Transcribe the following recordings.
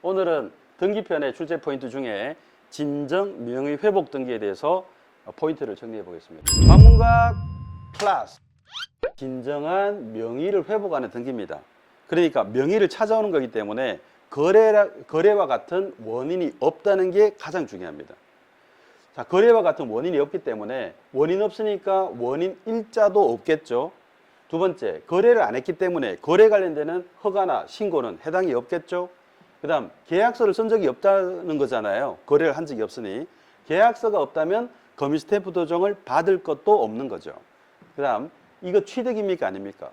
오늘은 등기편의 출제 포인트 중에 진정 명의 회복 등기에 대해서 포인트를 정리해 보겠습니다. 방문각 클래스. 진정한 명의를 회복하는 등기입니다. 그러니까 명의를 찾아오는 거기 때문에 거래와 같은 원인이 없다는 게 가장 중요합니다. 자, 거래와 같은 원인이 없기 때문에 원인 없으니까 원인 일자도 없겠죠. 두 번째, 거래를 안 했기 때문에 거래 관련되는 허가나 신고는 해당이 없겠죠. 그 다음, 계약서를 쓴 적이 없다는 거잖아요. 거래를 한 적이 없으니. 계약서가 없다면 거미 스탬프 도정을 받을 것도 없는 거죠. 그 다음, 이거 취득입니까? 아닙니까?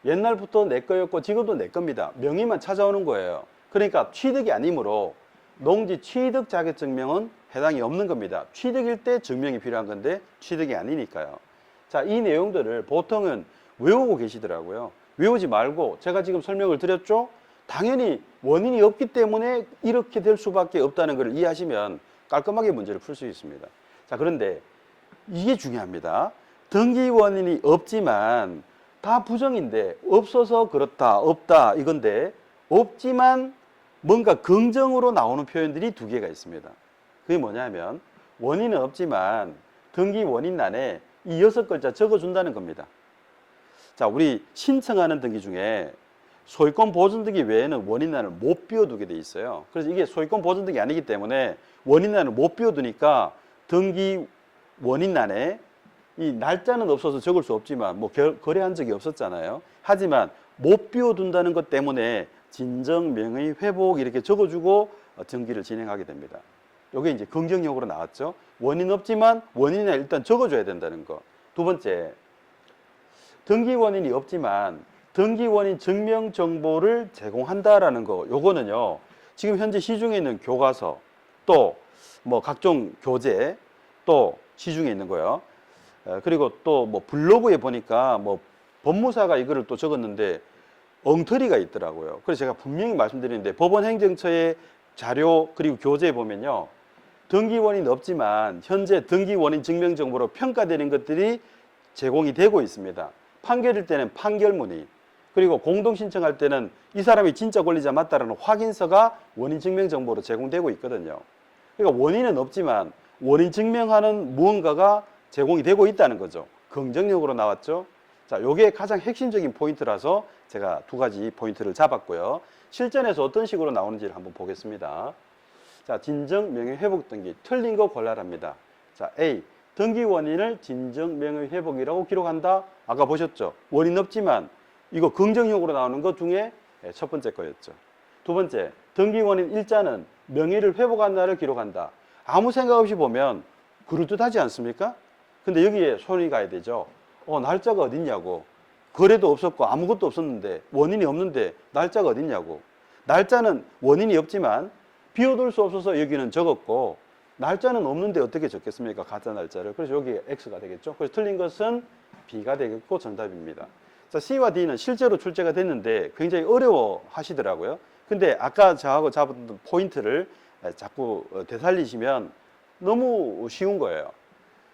옛날부터 내 거였고 지금도 내 겁니다. 명의만 찾아오는 거예요. 그러니까 취득이 아니므로 농지 취득 자격증명은 해당이 없는 겁니다. 취득일 때 증명이 필요한 건데 취득이 아니니까요. 자, 이 내용들을 보통은 외우고 계시더라고요. 외우지 말고 제가 지금 설명을 드렸죠? 당연히 원인이 없기 때문에 이렇게 될 수밖에 없다는 걸 이해하시면 깔끔하게 문제를 풀 수 있습니다. 자, 그런데 이게 중요합니다. 등기 원인이 없지만 다 부정인데 없어서 그렇다, 없다 이건데 없지만 뭔가 긍정으로 나오는 표현들이 두 개가 있습니다. 그게 뭐냐면 원인은 없지만 등기 원인란에 이 6글자 적어준다는 겁니다. 자, 우리 신청하는 등기 중에 소유권 보존 등기 외에는 원인란을 못 비워두게 돼 있어요. 그래서 이게 소유권 보존 등기 아니기 때문에 원인란을 못 비워두니까 등기 원인란에 이 날짜는 없어서 적을 수 없지만 뭐 거래한 적이 없었잖아요. 하지만 못 비워둔다는 것 때문에 진정명의 회복 이렇게 적어주고 등기를 진행하게 됩니다. 이게 이제 긍정형으로 나왔죠. 원인 없지만 원인을 일단 적어줘야 된다는 거. 두 번째, 등기 원인이 없지만 등기 원인 증명 정보를 제공한다라는 거. 요거는요. 지금 현재 시중에 있는 교과서 또 뭐 각종 교재 또 시중에 있는 거요. 그리고 또 뭐 블로그에 보니까 뭐 법무사가 이거를 또 적었는데 엉터리가 있더라고요. 그래서 제가 분명히 말씀드리는데 법원행정처의 자료 그리고 교재에 보면요. 등기 원인 없지만 현재 등기 원인 증명 정보로 평가되는 것들이 제공이 되고 있습니다. 판결일 때는 판결문이, 그리고 공동 신청할 때는 이 사람이 진짜 권리자 맞다라는 확인서가 원인 증명 정보로 제공되고 있거든요. 그러니까 원인은 없지만 원인 증명하는 무언가가 제공이 되고 있다는 거죠. 긍정적으로 나왔죠. 자, 요게 가장 핵심적인 포인트라서 제가 두 가지 포인트를 잡았고요. 실전에서 어떤 식으로 나오는지를 한번 보겠습니다. 자, 진정 명의 회복 등기. 틀린 거 골라랍니다. 자, A. 등기 원인을 진정 명의 회복이라고 기록한다. 아까 보셨죠? 원인 없지만 이거 긍정형으로 나오는 것 중에 첫 번째 거였죠. 두 번째, 등기 원인 일자는 명의를 회복한 날을 기록한다. 아무 생각 없이 보면 그럴듯하지 않습니까? 근데 여기에 손이 가야 되죠. 날짜가 어딨냐고. 거래도 없었고 아무것도 없었는데 원인이 없는데 날짜가 어딨냐고. 날짜는 원인이 없지만 비워둘 수 없어서 여기는 적었고 날짜는 없는데 어떻게 적겠습니까? 가짜 날짜를. 그래서 여기 X가 되겠죠. 그래서 틀린 것은 B가 되겠고 정답입니다. 자, C와 D는 실제로 출제가 됐는데 굉장히 어려워 하시더라고요. 근데 아까 저하고 잡았던 포인트를 자꾸 되살리시면 너무 쉬운 거예요.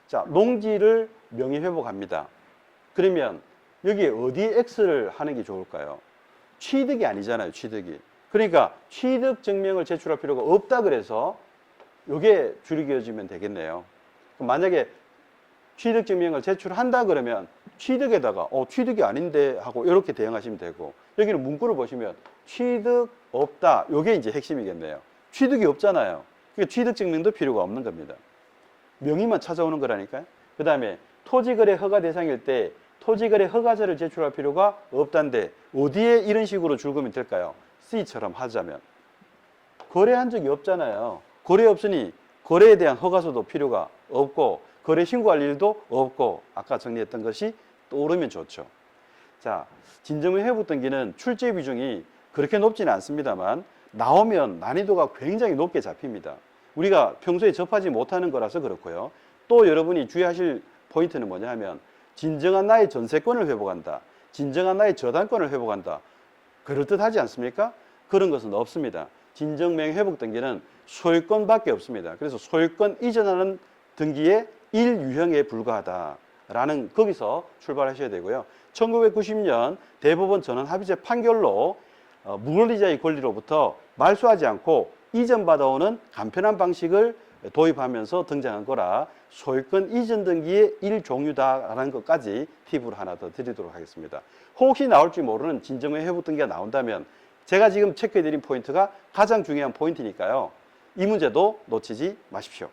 자, 농지를 명의 회복합니다. 그러면 여기에 어디에 X를 하는 게 좋을까요? 취득이 아니잖아요, 취득이. 그러니까 취득 증명을 제출할 필요가 없다 그래서 이게 줄이 그어지면 되겠네요. 만약에 취득 증명을 제출한다 그러면 취득에다가 취득이 아닌데 하고 이렇게 대응하시면 되고, 여기는 문구를 보시면 취득 없다. 이게 이제 핵심이겠네요. 취득이 없잖아요. 그러니까 취득 증명도 필요가 없는 겁니다. 명의만 찾아오는 거라니까요. 그 다음에 토지거래 허가 대상일 때 토지거래 허가서를 제출할 필요가 없다는데 어디에 이런 식으로 줄거면 될까요? C처럼 하자면 거래한 적이 없잖아요. 거래 없으니 거래에 대한 허가서도 필요가 없고 거래 신고할 일도 없고 아까 정리했던 것이 떠오르면 좋죠. 자, 진정의 회복 등기는 출제 비중이 그렇게 높지는 않습니다만 나오면 난이도가 굉장히 높게 잡힙니다. 우리가 평소에 접하지 못하는 거라서 그렇고요. 또 여러분이 주의하실 포인트는 뭐냐 하면 진정한 나의 전세권을 회복한다. 진정한 나의 저당권을 회복한다. 그럴듯하지 않습니까? 그런 것은 없습니다. 진정명의 회복 등기는 소유권밖에 없습니다. 그래서 소유권 이전하는 등기의 1유형에 불과하다라는 거기서 출발하셔야 되고요. 1990년 대법원 전원 합의체 판결로 무권리자의 권리로부터 말소하지 않고 이전받아오는 간편한 방식을 도입하면서 등장한 거라 소유권 이전 등기의 일종류다라는 것까지 팁으로 하나 더 드리도록 하겠습니다. 혹시 나올지 모르는 진정의 회복 등기가 나온다면 제가 지금 체크해드린 포인트가 가장 중요한 포인트니까요. 이 문제도 놓치지 마십시오.